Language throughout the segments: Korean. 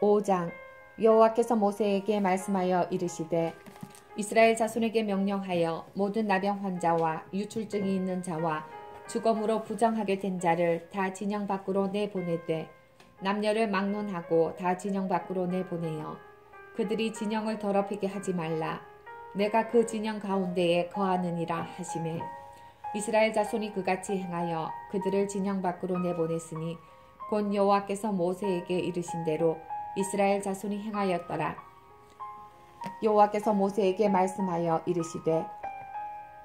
5장. 여호와께서 모세에게 말씀하여 이르시되 이스라엘 자손에게 명령하여 모든 나병 환자와 유출증이 있는 자와 주검으로 부정하게 된 자를 다 진영 밖으로 내보내되 남녀를 막론하고 다 진영 밖으로 내보내어 그들이 진영을 더럽히게 하지 말라. 내가 그 진영 가운데에 거하느니라 하시매 이스라엘 자손이 그같이 행하여 그들을 진영 밖으로 내보냈으니 곧 여호와께서 모세에게 이르신 대로 이스라엘 자손이 행하였더라. 여호와께서 모세에게 말씀하여 이르시되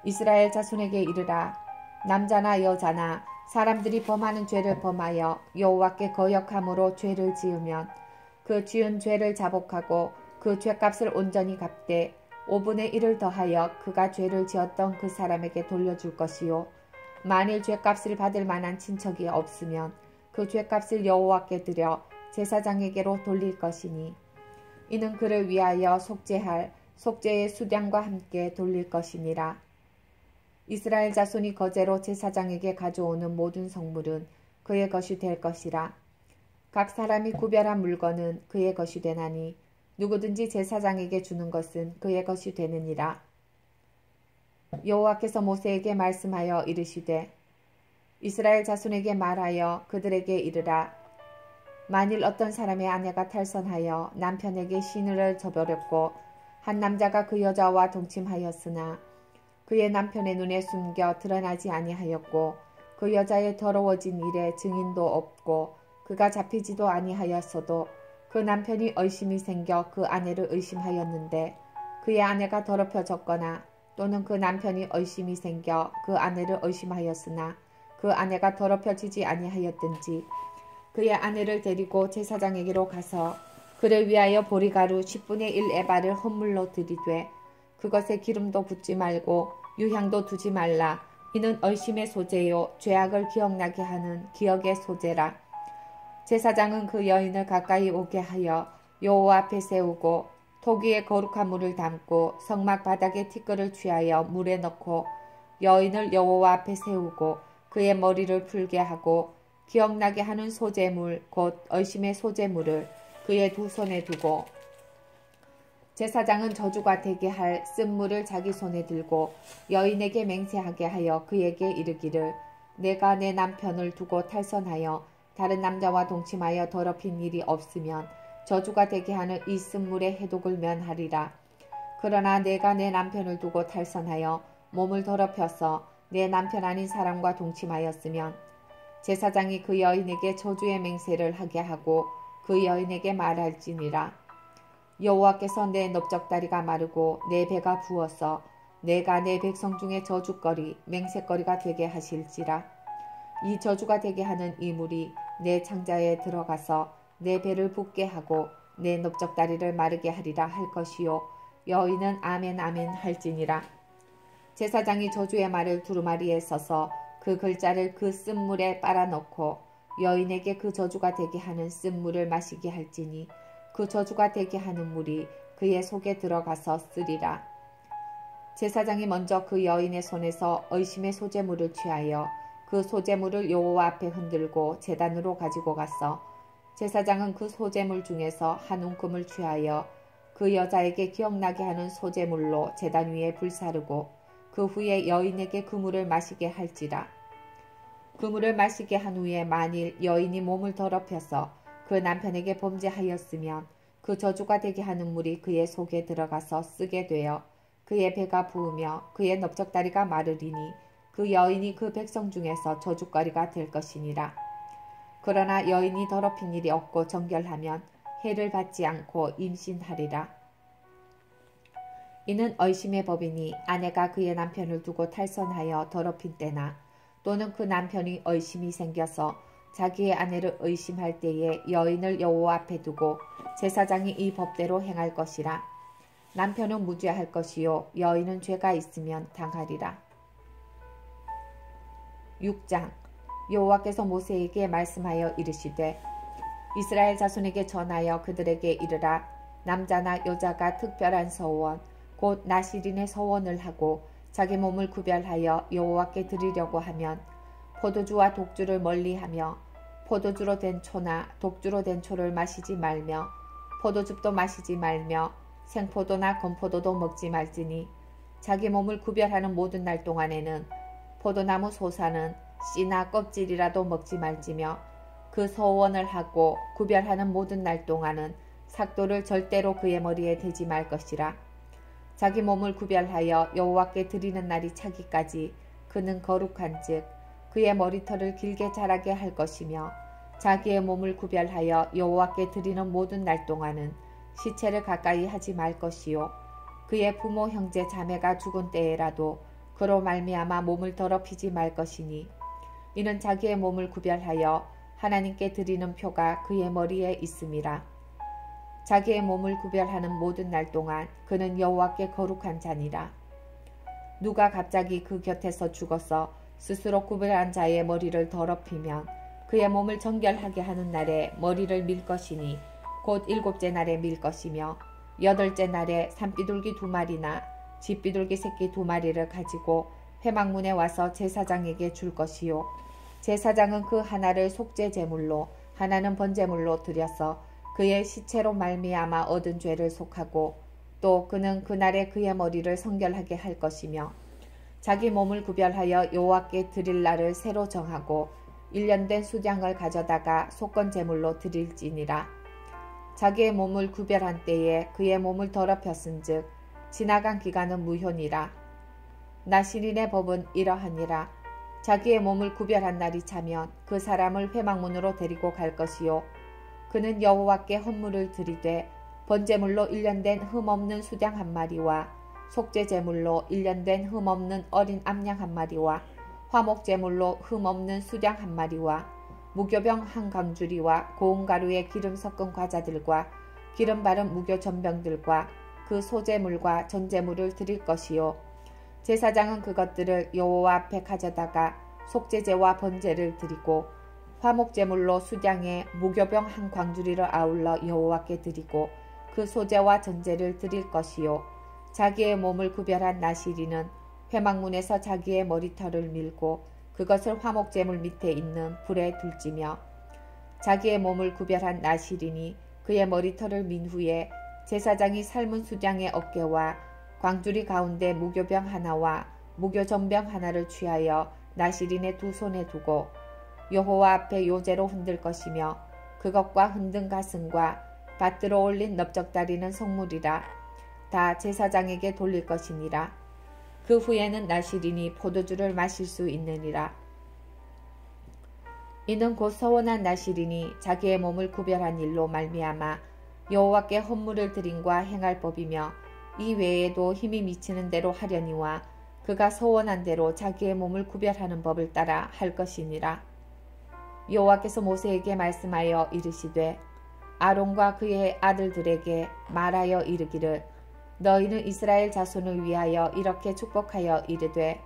이스라엘 자손에게 이르라. 남자나 여자나 사람들이 범하는 죄를 범하여 여호와께 거역함으로 죄를 지으면 그 지은 죄를 자복하고 그 죄값을 온전히 갚되 5분의 1을 더하여 그가 죄를 지었던 그 사람에게 돌려줄 것이요 만일 죄값을 받을 만한 친척이 없으면 그 죄값을 여호와께 드려 제사장에게로 돌릴 것이니 이는 그를 위하여 속죄할 속죄의 수량과 함께 돌릴 것이니라. 이스라엘 자손이 거제로 제사장에게 가져오는 모든 성물은 그의 것이 될 것이라. 각 사람이 구별한 물건은 그의 것이 되나니 누구든지 제사장에게 주는 것은 그의 것이 되느니라. 여호와께서 모세에게 말씀하여 이르시되 이스라엘 자손에게 말하여 그들에게 이르라. 만일 어떤 사람의 아내가 탈선하여 남편에게 시누를 저버렸고 한 남자가 그 여자와 동침하였으나 그의 남편의 눈에 숨겨 드러나지 아니하였고 그 여자의 더러워진 일에 증인도 없고 그가 잡히지도 아니하였어도 그 남편이 의심이 생겨 그 아내를 의심하였는데 그의 아내가 더럽혀졌거나 또는 그 남편이 의심이 생겨 그 아내를 의심하였으나 그 아내가 더럽혀지지 아니하였든지 그의 아내를 데리고 제사장에게로 가서 그를 위하여 보리가루 10분의 1 에바를 헌물로 드리되 그것에 기름도 붓지 말고 유향도 두지 말라. 이는 의심의 소재요 죄악을 기억나게 하는 기억의 소재라. 제사장은 그 여인을 가까이 오게 하여 여호와 앞에 세우고 톡 위에 거룩한 물을 담고 성막 바닥에 티끌을 취하여 물에 넣고 여인을 여호와 앞에 세우고 그의 머리를 풀게 하고 기억나게 하는 소재물 곧 의심의 소재물을 그의 두 손에 두고 제사장은 저주가 되게 할 쓴물을 자기 손에 들고 여인에게 맹세하게 하여 그에게 이르기를 내가 내 남편을 두고 탈선하여 다른 남자와 동침하여 더럽힌 일이 없으면 저주가 되게 하는 이 쓴물의 해독을 면하리라. 그러나 내가 내 남편을 두고 탈선하여 몸을 더럽혀서 내 남편 아닌 사람과 동침하였으면 제사장이 그 여인에게 저주의 맹세를 하게 하고 그 여인에게 말할지니라. 여호와께서 내 넓적다리가 마르고 내 배가 부어서 내가 내 백성 중에 저주거리 맹세거리가 되게 하실지라. 이 저주가 되게 하는 이 물이 내 창자에 들어가서 내 배를 붓게 하고 내 넓적다리를 마르게 하리라 할 것이요 여인은 아멘 아멘 할지니라. 제사장이 저주의 말을 두루마리에 써서 그 글자를 그 쓴물에 빨아넣고 여인에게 그 저주가 되게 하는 쓴물을 마시게 할지니 그 저주가 되게 하는 물이 그의 속에 들어가서 쓰리라. 제사장이 먼저 그 여인의 손에서 의심의 소재물을 취하여 그 소재물을 여호와 앞에 흔들고 제단으로 가지고 갔어. 제사장은 그 소재물 중에서 한 움큼을 취하여 그 여자에게 기억나게 하는 소재물로 제단 위에 불사르고 그 후에 여인에게 그 물을 마시게 할지라. 그 물을 마시게 한 후에 만일 여인이 몸을 더럽혀서 그 남편에게 범죄하였으면 그 저주가 되게 하는 물이 그의 속에 들어가서 쓰게 되어 그의 배가 부으며 그의 넓적다리가 마르리니 그 여인이 그 백성 중에서 저주거리가 될 것이니라. 그러나 여인이 더럽힌 일이 없고 정결하면 해를 받지 않고 임신하리라. 이는 의심의 법이니 아내가 그의 남편을 두고 탈선하여 더럽힌 때나 또는 그 남편이 의심이 생겨서 자기의 아내를 의심할 때에 여인을 여호와 앞에 두고 제사장이 이 법대로 행할 것이라. 남편은 무죄할 것이요 여인은 죄가 있으면 당하리라. 6장. 여호와께서 모세에게 말씀하여 이르시되 이스라엘 자손에게 전하여 그들에게 이르라. 남자나 여자가 특별한 서원 곧 나시린의 서원을 하고 자기 몸을 구별하여 여호와께 드리려고 하면 포도주와 독주를 멀리하며 포도주로 된 초나 독주로 된 초를 마시지 말며 포도즙도 마시지 말며 생포도나 건포도도 먹지 말지니 자기 몸을 구별하는 모든 날 동안에는 포도나무 소사는 씨나 껍질이라도 먹지 말지며 그 소원을 하고 구별하는 모든 날 동안은 삭도를 절대로 그의 머리에 대지 말 것이라. 자기 몸을 구별하여 여호와께 드리는 날이 차기까지 그는 거룩한즉 그의 머리털을 길게 자라게 할 것이며 자기의 몸을 구별하여 여호와께 드리는 모든 날 동안은 시체를 가까이 하지 말 것이요 그의 부모 형제 자매가 죽은 때에라도 그로 말미암아 몸을 더럽히지 말 것이니 이는 자기의 몸을 구별하여 하나님께 드리는 표가 그의 머리에 있음이라. 자기의 몸을 구별하는 모든 날 동안 그는 여호와께 거룩한 자니라. 누가 갑자기 그 곁에서 죽어서 스스로 구별한 자의 머리를 더럽히면 그의 몸을 정결하게 하는 날에 머리를 밀 것이니 곧 7째 날에 밀 것이며 8째 날에 산비둘기 2마리나 쥐비둘기 새끼 2마리를 가지고 회막문에 와서 제사장에게 줄 것이요 제사장은 그 하나를 속죄 제물로 하나는 번제물로 드려서 그의 시체로 말미암아 얻은 죄를 속하고 또 그는 그날에 그의 머리를 성결하게 할 것이며 자기 몸을 구별하여 여호와께 드릴 날을 새로 정하고 1년 된 수량을 가져다가 속건 제물로 드릴지니라. 자기의 몸을 구별한 때에 그의 몸을 더럽혔은즉 지나간 기간은 무효니라. 나시린의 법은 이러하니라. 자기의 몸을 구별한 날이 차면 그 사람을 회막문으로 데리고 갈 것이요 그는 여호와께 헌물을 드리되 번제물로 1년 된 흠없는 수양 1마리와 속죄제물로 1년 된 흠없는 어린 암양 1마리와 화목제물로 흠없는 수양 1마리와 무교병 1강주리와 고운 가루에 기름 섞은 과자들과 기름 바른 무교 전병들과 그 소제물과 전제물을 드릴 것이요 제사장은 그것들을 여호와 앞에 가져다가 속죄제와 번제를 드리고 화목제물로 수량에 무교병 1광주리를 아울러 여호와께 드리고 그 소제와 전제를 드릴 것이요 자기의 몸을 구별한 나시리는 회막문에서 자기의 머리털을 밀고 그것을 화목제물 밑에 있는 불에 둘지며 자기의 몸을 구별한 나시린이 그의 머리털을 민 후에 제사장이 삶은 수량의 어깨와 광주리 가운데 무교병 하나와 무교전병 하나를 취하여 나시린의 2손에 두고 여호와 앞에 요제로 흔들 것이며 그것과 흔든 가슴과 밭들어 올린 넓적다리는 성물이라. 다 제사장에게 돌릴 것이니라. 그 후에는 나시린이 포도주를 마실 수 있느니라. 이는 곧 서원한 나시린이 자기의 몸을 구별한 일로 말미암아 여호와께 헌물을 드림과 행할 법이며 이 외에도 힘이 미치는 대로 하려니와 그가 서원한 대로 자기의 몸을 구별하는 법을 따라 할 것이니라. 여호와께서 모세에게 말씀하여 이르시되 아론과 그의 아들들에게 말하여 이르기를 너희는 이스라엘 자손을 위하여 이렇게 축복하여 이르되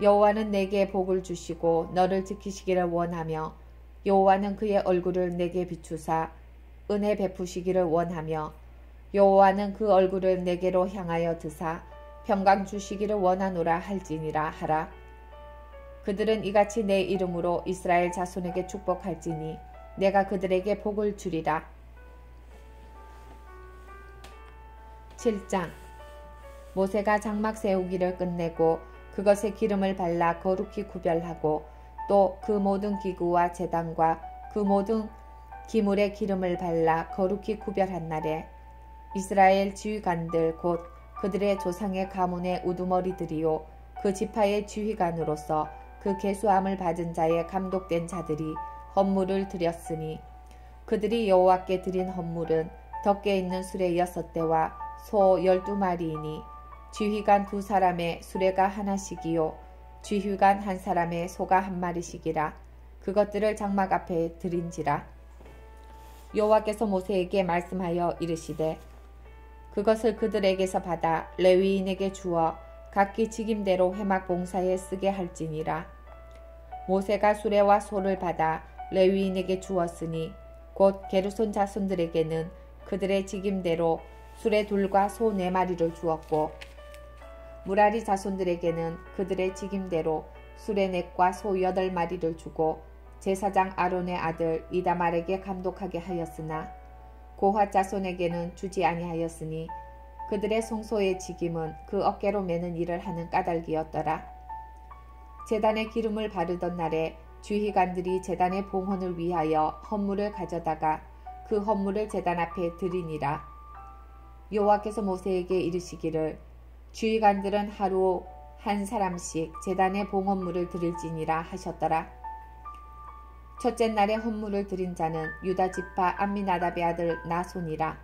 여호와는 내게 복을 주시고 너를 지키시기를 원하며 여호와는 그의 얼굴을 내게 비추사 은혜 베푸시기를 원하며 여호와는 그 얼굴을 내게로 향하여 드사 평강 주시기를 원하노라 할지니라 하라. 그들은 이같이 내 이름으로 이스라엘 자손에게 축복할지니 내가 그들에게 복을 주리라. 7장 모세가 장막 세우기를 끝내고 그것에 기름을 발라 거룩히 구별하고 또 그 모든 기구와 제단과 그 모든 기물에 기름을 발라 거룩히 구별한 날에 이스라엘 지휘관들 곧 그들의 조상의 가문의 우두머리들이요 그 지파의 지휘관으로서 그 계수함을 받은 자의 감독된 자들이 헌물을 드렸으니 그들이 여호와께 드린 헌물은 덮개 있는 수레 6대와 소 12마리이니 지휘관 2사람의 수레가 하나씩이요 지휘관 1사람의 소가 1마리씩이라. 그것들을 장막 앞에 드린지라. 여호와께서 모세에게 말씀하여 이르시되 그것을 그들에게서 받아 레위인에게 주어 각기 직임대로 회막 봉사에 쓰게 할지니라. 모세가 수레와 소를 받아 레위인에게 주었으니 곧 게르손 자손들에게는 그들의 직임대로 수레 2과 소 4마리를 주었고 무라리 자손들에게는 그들의 직임대로 수레 4과 소 8마리를 주고 제사장 아론의 아들 이다말에게 감독하게 하였으나 고핫 자손에게는 주지 아니하였으니 그들의 송소의 직임은 그 어깨로 매는 일을 하는 까닭이었더라. 제단에 기름을 바르던 날에 주휘관들이 제단의 봉헌을 위하여 헌물을 가져다가 그 헌물을 제단 앞에 드리니라. 여호와께서 모세에게 이르시기를 주휘관들은 하루 한 사람씩 제단의 봉헌물을 드릴지니라 하셨더라. 첫째 날에 헌물을 드린 자는 유다 지파 암미나답의 아들 나손이라.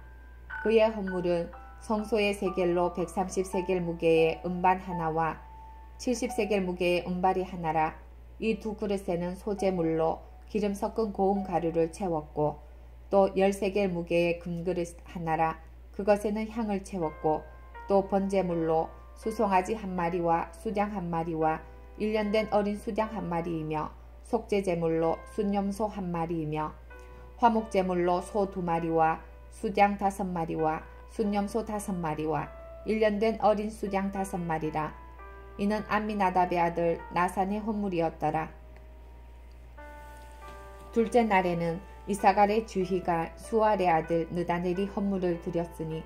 그의 헌물은 성소의 세겔로 130세겔 무게의 음반 하나와 70세겔 무게의 은발이 하나라. 이 두 그릇에는 소재물로 기름 섞은 고운 가루를 채웠고 또 10세겔 무게의 금그릇 하나라. 그것에는 향을 채웠고 또 번제물로 수송아지 한 마리와 수장 한 마리와 1년 된 어린 수장 한 마리이며 속죄제물로 순염소 한 마리이며 화목제물로 소 2마리와 수장 5마리와 순염소 5마리와 1년 된 어린 수장 5마리라. 이는 암미나답의 아들 나산의 헌물이었더라. 둘째 날에는 이사갈의 주휘가 수알의 아들 느다넬이 헌물을 드렸으니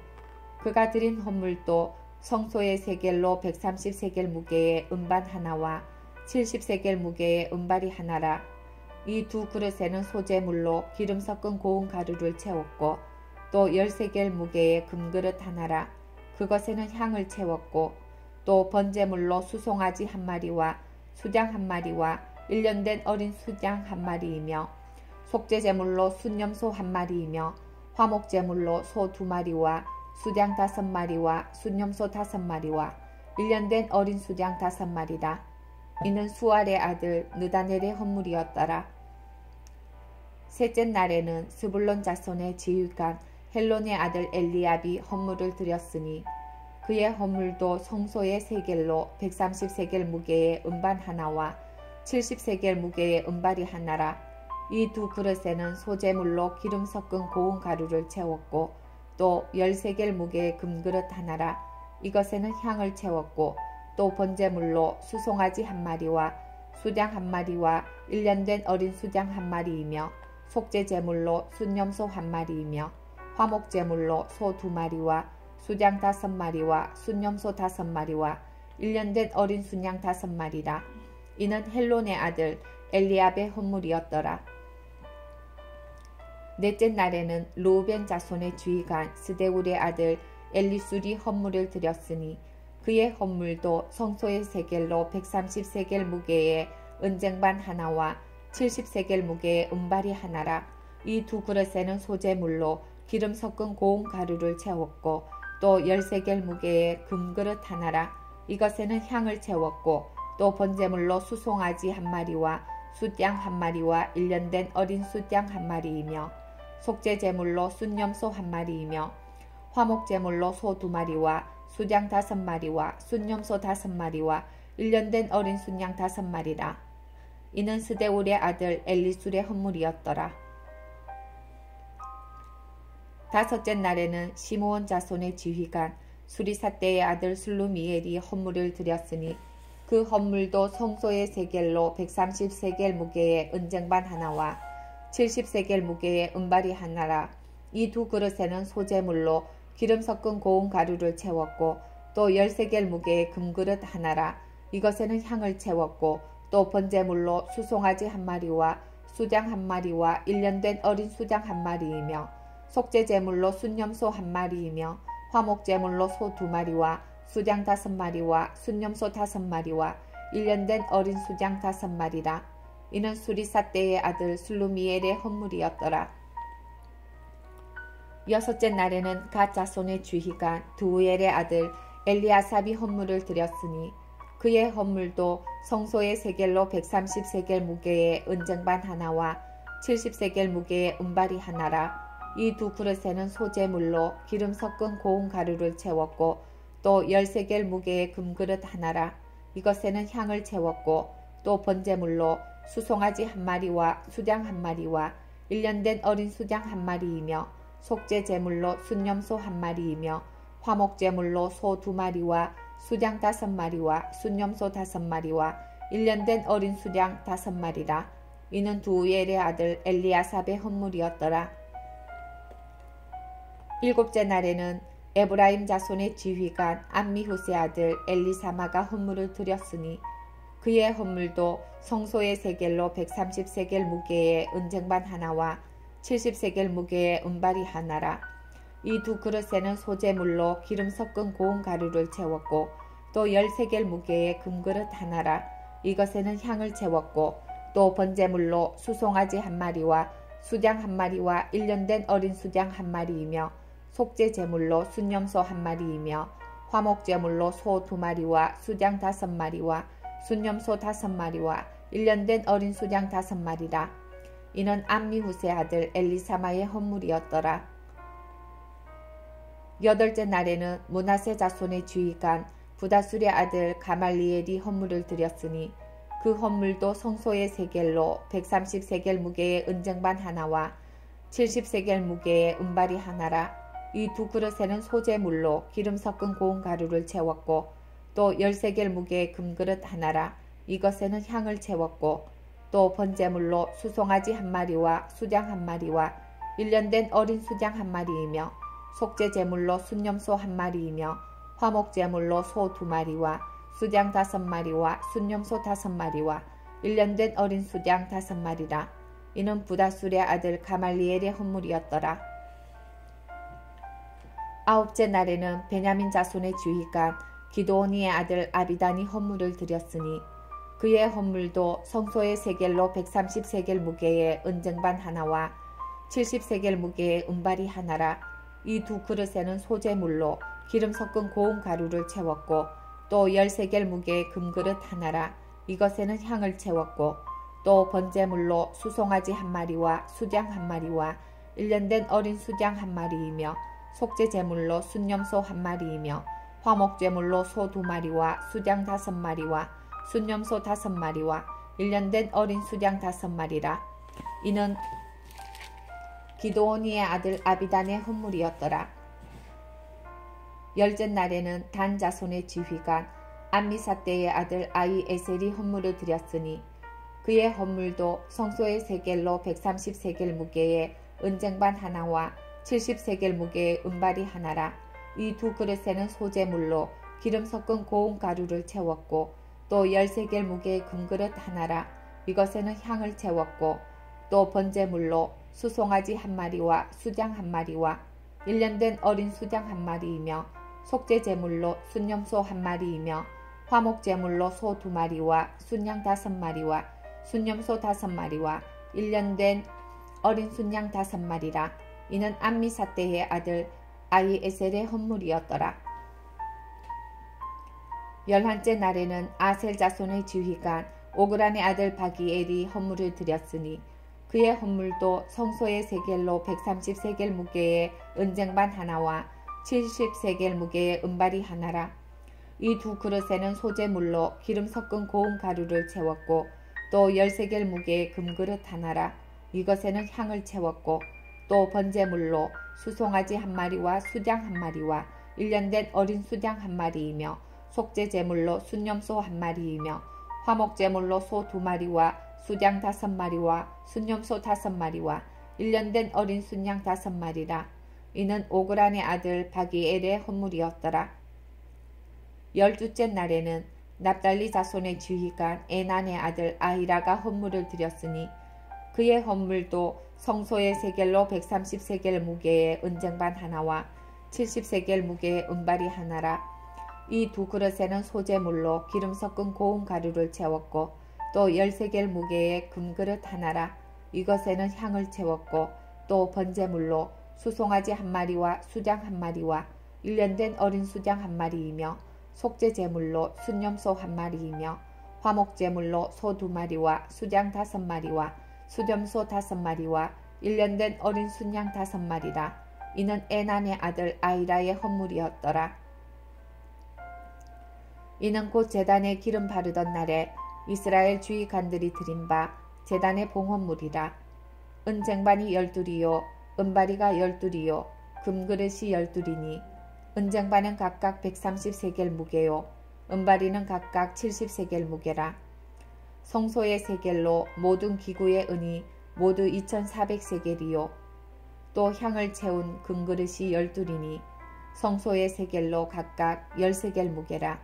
그가 드린 헌물도 성소의 세겔로 130세겔 무게의 음반 하나와 70세겔 무게의 은발이 하나라. 이 두 그릇에는 소재물로 기름 섞은 고운 가루를 채웠고 또 10세겔 무게의 금그릇 하나라. 그것에는 향을 채웠고 또 번제물로 수송아지 한 마리와 수장 한 마리와 1년 된 어린 수장 한 마리이며 속죄제물로 순염소 한 마리이며 화목제물로 소 2마리와 수장 5마리와 순염소 5마리와 1년 된 어린 수장 5마리라. 이는 수알의 아들 느다넬의 헌물이었더라. 셋째 날에는 스불론 자손의 지휘관 헬론의 아들 엘리압이 헌물을 드렸으니 그의 헌물도 성소의 세겔로 130세겔 무게의 음반 하나와 70세겔 무게의 은발이 하나라. 이 두 그릇에는 소재물로 기름 섞은 고운 가루를 채웠고 또 10세겔 무게의 금그릇 하나라. 이것에는 향을 채웠고 또 번제물로 수송아지 한 마리와 수장 한 마리와 1년 된 어린 수장 한 마리이며 속죄제물로 순염소 한 마리이며 화목제물로 소 2마리와 수장 5마리와 순염소 5마리와 1년 된 어린 순양 5마리라. 이는 헬론의 아들 엘리압의 헌물이었더라. 넷째 날에는 르우벤 자손의 주휘관 스데울의 아들 엘리술이 헌물을 드렸으니 그의 헌물도 성소의 세겔로 130세겔 무게의 은쟁반 하나와 70세겔 무게의 은발이 하나라. 이 두 그릇에는 소재물로 기름 섞은 고운 가루를 채웠고 또 10세겔 무게의 금그릇 하나라. 이것에는 향을 채웠고 또 번제물로 수송아지 한 마리와 숫양 한 마리와 1년 된 어린 수양 한 마리이며 속죄제물로 순염소 한 마리이며 화목제물로 소 2마리와 수장 5마리와 순염소 5마리와 1년 된 어린 순양 5마리라. 이는 스데울의 아들 엘리술의 헌물이었더라. 다섯째 날에는 시므온 자손의 지휘관 수리사떼의 아들 슬루미엘이 헌물을 드렸으니 그 헌물도 성소의 세겔로 130세겔 무게의 은쟁반 하나와 70세겔 무게의 은발이 하나라. 이 두 그릇에는 소재물로 기름 섞은 고운 가루를 채웠고 또 10세겔 무게의 금그릇 하나라. 이것에는 향을 채웠고 또 번제물로 수송아지 한 마리와 수장 한 마리와 1년 된 어린 수장 한 마리이며 속죄제물로 순염소 한 마리이며 화목제물로 소 2마리와 수장 5마리와 순염소 5마리와 1년 된 어린 수장 5마리라. 이는 수리사떼의 아들 슬루미엘의 헌물이었더라. 여섯째 날에는 갓 자손의 주휘관 두우엘의 아들 엘리아삽이 헌물을 드렸으니 그의 헌물도 성소의 세겔로 130세겔 무게의 은쟁반 하나와 70세겔 무게의 은발이 하나라. 이 두 그릇에는 소재물로 기름 섞은 고운 가루를 채웠고 또 10세겔 무게의 금그릇 하나라. 이것에는 향을 채웠고 또 번제물로 수송아지 한 마리와 수장 한 마리와 1년 된 어린 수장 한 마리이며 속죄제물로 순염소 한 마리이며 화목제물로 소 2마리와 수장 5마리와 순염소 5마리와 1년 된 어린 수장 5마리라. 이는 두우엘의 아들 엘리아삽의 헌물이었더라. 일곱째 날에는 에브라임 자손의 지휘관 암미후세 아들 엘리사마가 헌물을 드렸으니 그의 헌물도 성소의 세겔로 130세겔 무게의 은쟁반 하나와 70세겔 무게의 은발이 하나라. 이 두 그릇에는 소재물로 기름 섞은 고운 가루를 채웠고 또 10세겔 무게의 금그릇 하나라. 이것에는 향을 채웠고 또 번제물로 수송아지 한 마리와 수장 한 마리와 1년 된 어린 수장 한 마리이며 속죄 제물로 순염소 한 마리이며 화목 제물로 소 2마리와 수장 5마리와 순염소 5마리와 1년 된 어린 수장 5마리라. 이는 암미후세 아들 엘리사마의 헌물이었더라. 여덟째 날에는 므낫세 자손의 지휘관 부다술의 아들 가말리엘이 헌물을 드렸으니 그 헌물도 성소의 세겔로 130세겔 무게의 은쟁반 하나와 70세겔 무게의 은발이 하나라. 이 두 그릇에는 소재물로 기름 섞은 고운 가루를 채웠고 또 10세겔 무게의 금그릇 하나라. 이것에는 향을 채웠고 또 번제물로 수송아지 한 마리와 수장 한 마리와 1년 된 어린 수장 한 마리이며 속죄 제물로 순염소 한 마리이며 화목 제물로 소 2마리와 수장 5마리와 순염소 5마리와 1년 된 어린 수장 5마리라. 이는 부다술의 아들 가말리엘의 헌물이었더라. 아홉째 날에는 베냐민 자손의 지휘관 기드오니의 아들 아비단이 헌물을 드렸으니 그의 헌물도 성소의 세겔로 130세겔 무게의 은쟁반 하나와 70세겔 무게의 은발이 하나라. 이 두 그릇에는 소재물로 기름 섞은 고운 가루를 채웠고 또 10세겔 무게의 금그릇 하나라. 이것에는 향을 채웠고 또 번제물로 수송아지 한 마리와 수장 한 마리와 1년 된 어린 수장 한 마리이며 속죄 제물로 순염소 한 마리이며 화목 제물로 소 2마리와 수장 5마리와 순염소 5마리와 1년 된 어린 수장 5마리라. 이는 기드오니의 아들 아비단의 헌물이었더라. 열째 날에는 단 자손의 지휘관 암미사떼의 아들 아히에셀이 헌물을 드렸으니 그의 헌물도 성소의 세겔로 130세겔 무게의 은쟁반 하나와 70세겔 무게의 은발이 하나라. 이 두 그릇에는 소재물로 기름 섞은 고운 가루를 채웠고 또 10세겔 무게의 금그릇 하나라. 이것에는 향을 채웠고 또 번제물로 수송아지 한 마리와 수장 한 마리와 1년 된 어린 수장 한 마리이며 속죄 제물로 순염소 한 마리이며 화목 제물로 소 2마리와 순양 5마리와 순염소 5마리와 1년 된 어린 순양 5마리라. 이는 암미사떼의 아들 아히에셀의 헌물이었더라. 열한째 날에는 아셀 자손의 지휘관 오그란의 아들 바기엘이 헌물을 드렸으니 그의 헌물도 성소의 세겔로 130세겔 무게의 은쟁반 하나와 70세겔 무게의 은발이 하나라. 이 두 그릇에는 소재물로 기름 섞은 고운 가루를 채웠고 또 10세겔 무게의 금그릇 하나라. 이것에는 향을 채웠고 또 번제물로 수송아지 한 마리와 수장 한 마리와 1년 된 어린 수장 한 마리이며 속죄 제물로 순염소 한 마리이며 화목 제물로 소 2마리와 수장 5마리와 순염소 5마리와 1년 된 어린 순양 5마리라. 이는 오그란의 아들 바기엘의 헌물이었더라. 열두째 날에는 납달리 자손의 지휘관 에난의 아들 아히라가 헌물을 드렸으니 그의 헌물도 성소의 세겔로 130세겔 무게의 은쟁반 하나와 70세겔 무게의 은발이 하나라. 이 두 그릇에는 소재물로 기름 섞은 고운 가루를 채웠고 또 10세겔 무게의 금그릇 하나라. 이것에는 향을 채웠고 또 번제물로 수송아지 한 마리와 수장 한 마리와 1년 된 어린 수장 한 마리이며 속죄 제물로 순염소 한 마리이며 화목 제물로 소 2마리와 수장 5마리와 수염소 5마리와 1년 된 어린 순양 5마리라. 이는 에난의 아들 아히라의 헌물이었더라. 이는 곧 제단에 기름 바르던 날에 이스라엘 주의관들이 드린 바 제단의 봉헌물이라. 은쟁반이 12이요 은바리가 12이요 금그릇이 12이니 은쟁반은 각각 130세겔 무게요 은바리는 각각 70세겔 무게라. 성소의 세겔로 모든 기구의 은이 모두 2400세겔이요 또 향을 채운 금그릇이 12이니 성소의 세겔로 각각 13겔 무게라.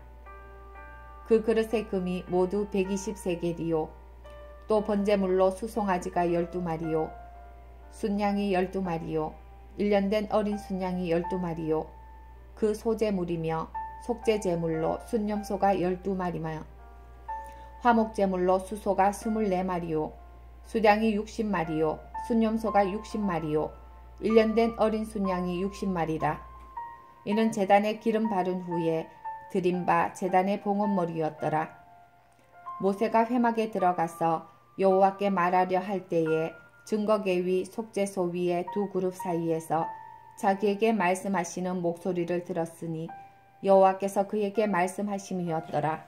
그 그릇의 금이 모두 120세겔이요. 또 번제물로 수송아지가 12마리요. 순양이 12마리요. 1년 된 어린 순양이 12마리요. 그 소제물이며 속죄제물로 순염소가 12마리며 화목제물로 수소가 24마리요. 수량이 60마리요. 순염소가 60마리요. 1년 된 어린 순양이 60마리라. 이는 제단에 기름 바른 후에 드린 바 제단의 봉헌물이었더라. 모세가 회막에 들어가서 여호와께 말하려 할 때에 증거계 위 속죄소 위에 두 그룹 사이에서 자기에게 말씀하시는 목소리를 들었으니 여호와께서 그에게 말씀하심이었더라.